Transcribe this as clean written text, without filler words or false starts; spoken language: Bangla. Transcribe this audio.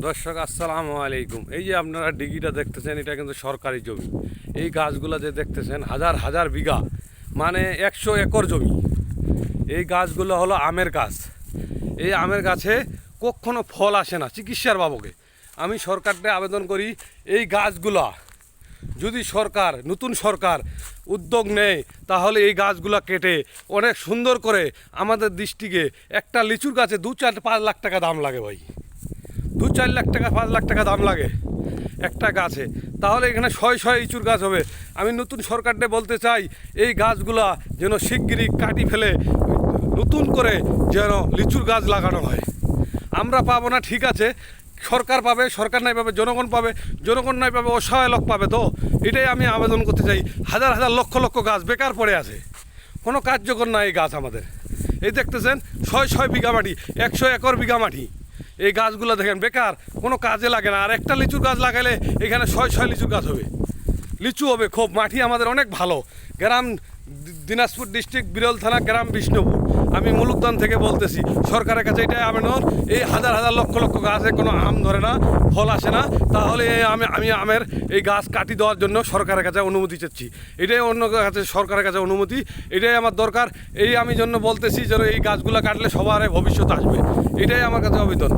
দর্শক আসসালামু আলাইকুম। এই যে আপনারা ডিগিটা দেখতেছেন, এটা কিন্তু সরকারি জমি। এই গাছগুলো যে দেখতেছেন হাজার হাজার বিঘা, মানে 100 একর জমি। এই গাছগুলো হলো আমের গাছ। এই আমের গাছে কখনো ফল আসে না চিকিৎসার বাবকে। আমি সরকারকে আবেদন করি, এই গাছগুলা যদি নতুন সরকার উদ্যোগ নেয়, তাহলে এই গাছগুলো কেটে অনেক সুন্দর করে আমাদের ডিস্ট্রিক্টে একটা লিচুর গাছে 2-4-5 লাখ টাকা দাম লাগে ভাই। 2-4 লাখ টাকা 5 লাখ টাকা দাম লাগে একটা গাছে। তাহলে এখানে শয় লিচুর গাছ হবে। আমি নতুন সরকারকে বলতে চাই, এই গাছগুলা যেন শিগগিরই কাটি ফেলে নতুন করে যেন লিচুর গাছ লাগানো হয়। আমরা পাবো না ঠিক আছে, সরকার পাবে, সরকার নাই পাবে জনগণ পাবে, জনগণ নাই পাবে অসহায় লোক পাবে। তো এটাই আমি আবেদন করতে চাই। হাজার হাজার লক্ষ লক্ষ গাছ বেকার পড়ে আছে, কোনো কার্যকর না এই গাছ আমাদের। এই দেখতেছেন 6 বিঘা মাটি, 100 একর বিঘা মাটি। এই গাছগুলো দেখেন বেকার, কোনো কাজে লাগে না। আর একটা লিচুর গাছ লাগালে এখানে 6 লিচুর গাছ হবে, লিচু হবে খুব। মাটি আমাদের অনেক ভালো। গ্রাম দিনাজপুর ডিস্ট্রিক্ট, বিরল থানা, গ্রাম বিষ্ণুপুর। আমি মুলুকদান থেকে বলতেছি, সরকারের কাছে এটাই আবেদন। এই হাজার হাজার লক্ষ লক্ষ গাছে কোনো আম ধরে না, ফল আসে না, তাহলে আমি আমের এই গাছ কাটি দেওয়ার জন্য সরকারের কাছে অনুমতি চাচ্ছি। এটাই অন্য কাছে সরকারের কাছে অনুমতি, এটাই আমার দরকার। এই আমি জন্য বলতেছি যেন এই গাছগুলো কাটলে সবার ভবিষ্যৎ আসবে। এটাই আমার কাছে আবেদন।